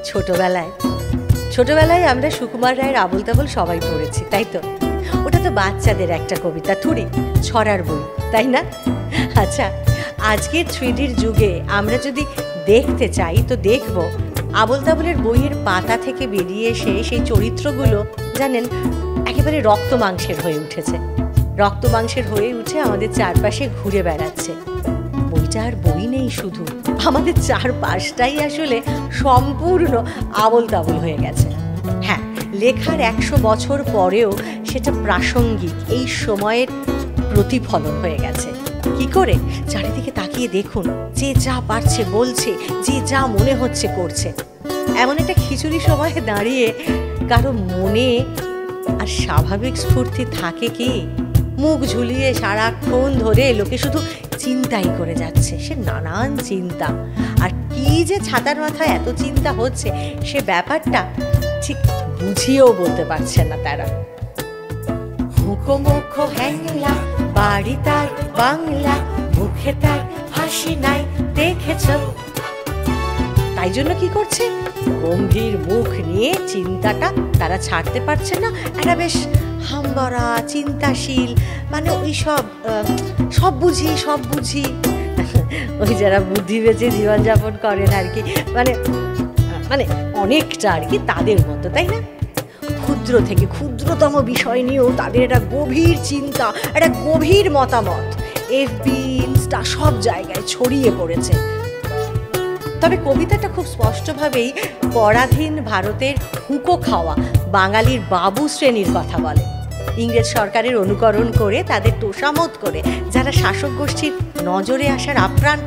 ছোটবেলায় ছোটবেলায় আমরা সুকুমার রায়ের আবোল তাবোল সবাই পড়েছি, তাই তো? ওটা তো বাচ্চাদের একটা কবিতা থুড়ি, ছড়ার বই, তাই না? আচ্ছা, আজকের 3Dর যুগে আমরা যদি দেখতে চাই তো দেখব আবোল তাবোলের বইয়ের পাতা থেকে বেরিয়ে এসে সেই চরিত্রগুলো জানেন একেবারে রক্ত মাংসের হয়ে উঠেছে, রক্ত মাংসের হয়ে উঠে আমাদের চারপাশে ঘুরে বেড়াচ্ছে। বইটা আর বই নেই, শুধু আমাদের চারপাশটাই আসলে সম্পূর্ণ আবোল তাবোল হয়ে গেছে। হ্যাঁ, লেখার 100 বছর পরেও সেটা প্রাসঙ্গিক এই সময়ের প্রতিফলন হয়ে গেছে। কি করে? চারিদিকে তাকিয়ে দেখুন, যে যা পারছে বলছে, যে যা মনে হচ্ছে করছে। এমন একটা খিচুড়ি সময়ে দাঁড়িয়ে কারো মনে আর স্বাভাবিক স্ফূর্তি থাকে কি? মুখ ঝুলিয়ে সারাক্ষণ ধরে লোকে শুধু চিন্তাই করে যাচ্ছে, সে নানান চিন্তা। আর কি যে ছাতার মাথায় এত চিন্তা হচ্ছে সে ব্যাপারটা ঠিক বুঝিয়েও বলতে পারছে না তারা। হুঁকো মুখো হ্যাংলা, বাড়ি তার বাংলা, মুখে তার হাসি নাই দেখেছ। তাই জন্য কি করছে? গম্ভীর মুখ নিয়ে চিন্তাটা তারা ছাড়তে পারছে না। একটা বেশ হামবরা চিন্তাশীল, মানে ওই সব বুঝি ওই যারা বুদ্ধি বেঁচে জীবনযাপন করেন আর কি, মানে অনেকটা আর কি তাদের মতো, তাই না? ক্ষুদ্র থেকে ক্ষুদ্রতম বিষয় নিয়েও তাদের একটা গভীর চিন্তা, একটা গভীর মতামত FB, ইনস্টা সব জায়গায় ছড়িয়ে পড়েছে। তবে কবিতাটা খুব স্পষ্টভাবেই পরাধীন ভারতের হুঁকো খাওয়া বাঙালির বাবু শ্রেণীর কথা বলে। ইংরেজ সরকারের অনুকরণ করে, তাদের তোষামত করে যারা শাসক গোষ্ঠীর নজরে আসার আপ্রাণ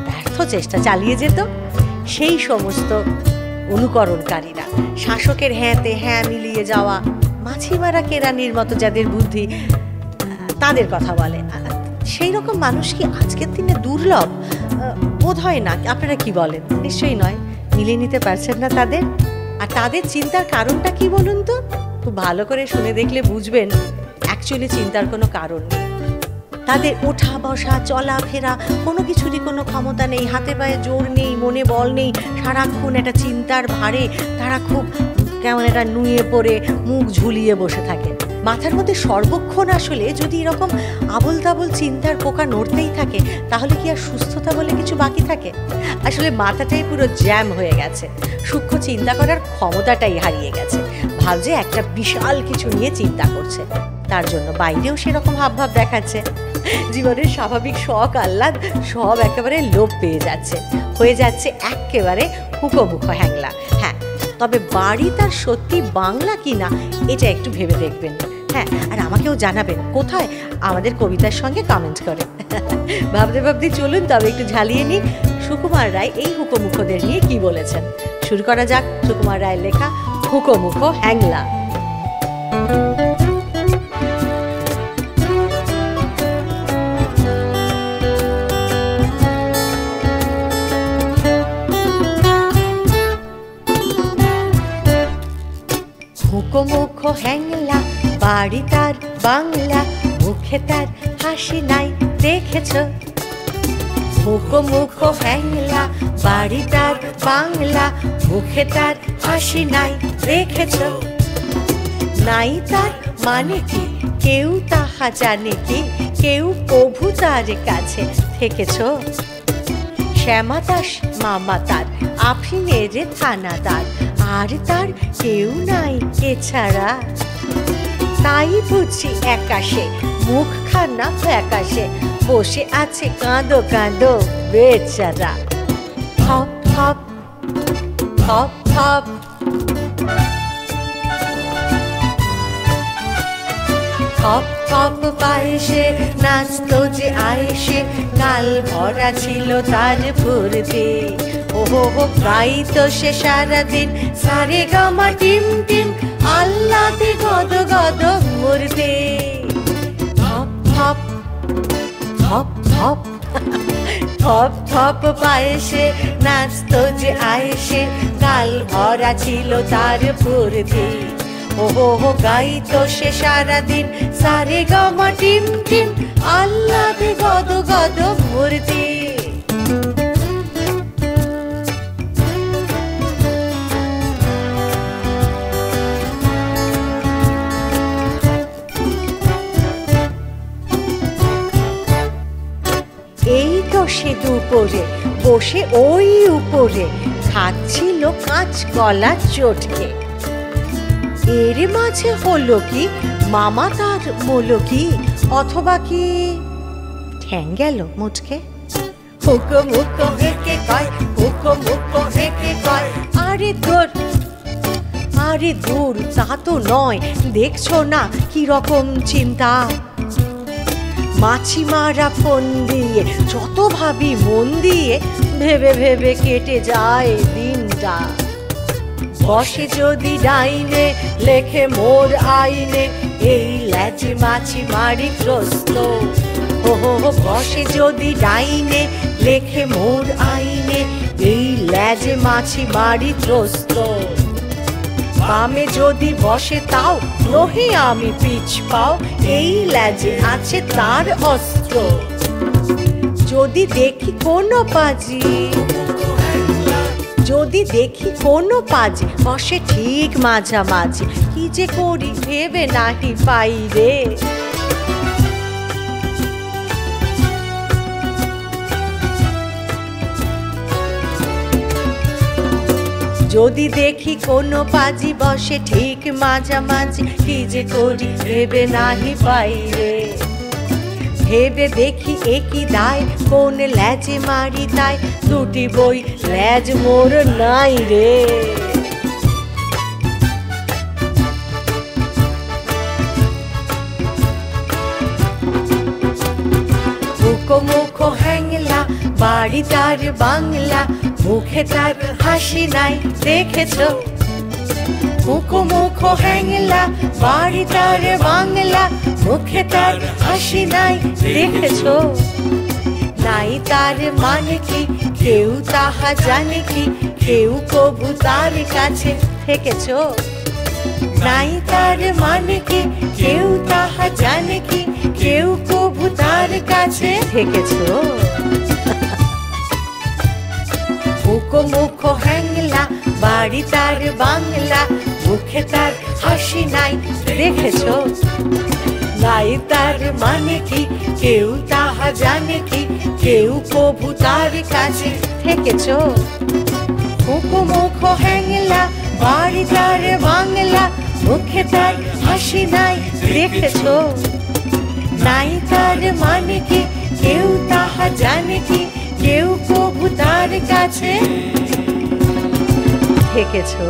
ব্যর্থ চেষ্টা চালিয়ে যেত, সেই সমস্ত অনুকরণকারীরা, শাসকের হ্যাঁতে হ্যাঁ মিলিয়ে যাওয়া মাছি মারা কেরানির মতো যাদের বুদ্ধি, তাদের কথা বলে। সেই রকম মানুষ কি আজকের দিনে দুর্লভ? বোধ হয় না। আপনারা কি বলেন? নিশ্চয়ই নয়। মিলিয়ে নিতে পারছেন না তাদের। আর তাদের চিন্তার কারণটা কি বলুন তো? খুব ভালো করে শুনে দেখলে বুঝবেন অ্যাকচুয়ালি চিন্তার কোনো কারণ নেই। তাদের ওঠা বসা চলাফেরা কোনো কিছুরই কোনো ক্ষমতা নেই, হাতে পায়ে জোর নেই, মনে বল নেই। সারাক্ষণ একটা চিন্তার ভারে তারা খুব কেমন একটা নুয়ে পড়ে মুখ ঝুলিয়ে বসে থাকে। মাথার মধ্যে সর্বক্ষণ আসলে যদি এরকম আবোল তাবোল চিন্তার পোকা নড়তেই থাকে, তাহলে কি আর সুস্থতা বলে কিছু বাকি থাকে? আসলে মাথাটাই পুরো জ্যাম হয়ে গেছে, সূক্ষ্ম চিন্তা করার ক্ষমতাটাই হারিয়ে গেছে। ভাবছে একটা বিশাল কিছু নিয়ে চিন্তা করছে, তার জন্য বাইরেও সেরকম হাবভাব দেখাচ্ছে। জীবনের স্বাভাবিক শখ আহ্লাদ সব একেবারে লোপ পেয়ে যাচ্ছে, হয়ে যাচ্ছে একেবারে হুঁকোমুখো হ্যাংলা। হ্যাঁ, তবে বাড়ি তার সত্যি বাংলা কিনা এটা একটু ভেবে দেখবেন। হ্যাঁ, আর আমাকেও জানাবেন কোথায় আমাদের কবিতার সঙ্গে কমেন্ট করে। ভাবতে ভাবতে চলুন তবে একটু ঝালিয়ে নিই সুকুমার রায় এই হুঁকোমুখোদের নিয়ে কি বলেছেন। শুরু করা যাক সুকুমার রায়ের লেখা হুঁকোমুখো হ্যাংলা। হুঁকোমুখো হ্যাংলা, বাড়ি তার বাংলা, মুখে তার হাসি নাই দেখেছ। হুঁকোমুখো হ্যাংলা, বাড়ি তার বাংলা, মুখে তার হাসি নাই দেখেছ। নাই তার মানে কি কেউ তাহা জানে কি, কেউ প্রভু তার কাছে থেকেছ। শ্যামা দাস মামা তার, আফিনের থানাদার, আর তার কেউ নাই এছাড়া। তাই বুঝি একাশে মুখখানা ফ্যাকাশে বসে আছে কাঁদো কাঁদো বেচারা। হপ হপ হপ হপ হপ হপ পায়েসে নাচতো যে আয়েসে, গাল ভরা ছিল তার ফুর্তি। ওহো গাইতো সে সারাদিন সারে গামা টিম টিম, আল্লাতে গদ গদ মূর্তি। হপ হপ হপ হপ হপ হপ পায়েসে নাচতো যে আয়েসে, গাল ভরা ছিল তার ফুর্তি। ওহো গাইতো সে সারাদিন সারে গামা টিম টিম, আল্লাতে গদ গদ মূর্তি। সে দুপুরে বসে ওই উপরে খাচ্ছিল কাঁচকলা চটকে। এর মাঝে হলো কি মামা তার বললো কি, অথবা কি ঠ্যাং গেল মুচকে। হুকো মুকো হেকে কয়, হুকো মুকো হেকে কয়, আরে দূর আরে দূর, তা তো নয়, দেখছো না কি রকম চিন্তা। মাছিমারা ফোন দিয়ে যত ভাবি মন দিয়ে, ভেবে ভেবে কেটে যায় দিনটা। বসে যদি ডাইনে লেখে মোর আইনে, এই ল্যাচে মাছি মারি ত্রস্ত। ও বসে যদি ডাইনে লেখে মোর আইনে, এই ল্যাজে মাছি মারি ত্রস্ত। বামে যদি বসে তাও নহি আমি পিছ পাও, এই ল্যাজে আছে তার অস্ত্র। যদি দেখি কোনো পাজি, যদি দেখি কোনো পাজি বসে ঠিক মাঝামাঝি, কি যে করি ভেবে নাহি পাই রে। যদি দেখি কোনো পাজি বসে ঠিক মাঝামাঝি, কি যে করি ভেবে নাহি পাই রে। ভেবে দেখি একই দায়, কোন ল্যাজে মারি তাই, দুটি বই ল্যাজ মোর নাই রে। মুখো মুখো হ্যাংলা, বাড়ি তার বাংলা, মুখে তার হাসি নাই দেখেছো। মুখো মুখো হ্যাংলা, বাড়ি তার বাংলা, মুখে তার হাসি নাই দেখেছো। নাই তার মানে কি কেউ তাহা জানে কি, কেউ কবু তার কাছে থেকেছো। নাই তার মানে কি কেউ তাহা জানে কি, কেউ কবু তার কাছে থেকেছো। মুখো মুখো হ্যাংলা, বাড়ি তার বাংলা, মুখে তার হাসি নাই দেখেছো। নাই তার মানে কি কেউ তাহা জানে কি, কেউ কবু তার কাছে থেকেছো। মুখো মুখো হ্যাংলা, বাড়ি তার বাংলা, মুখে তার হাসি নাই দেখেছো। নাই তার মানে কি কেউ তাহা জানে কি, কেউ কবু তার কাছে থেকেছো।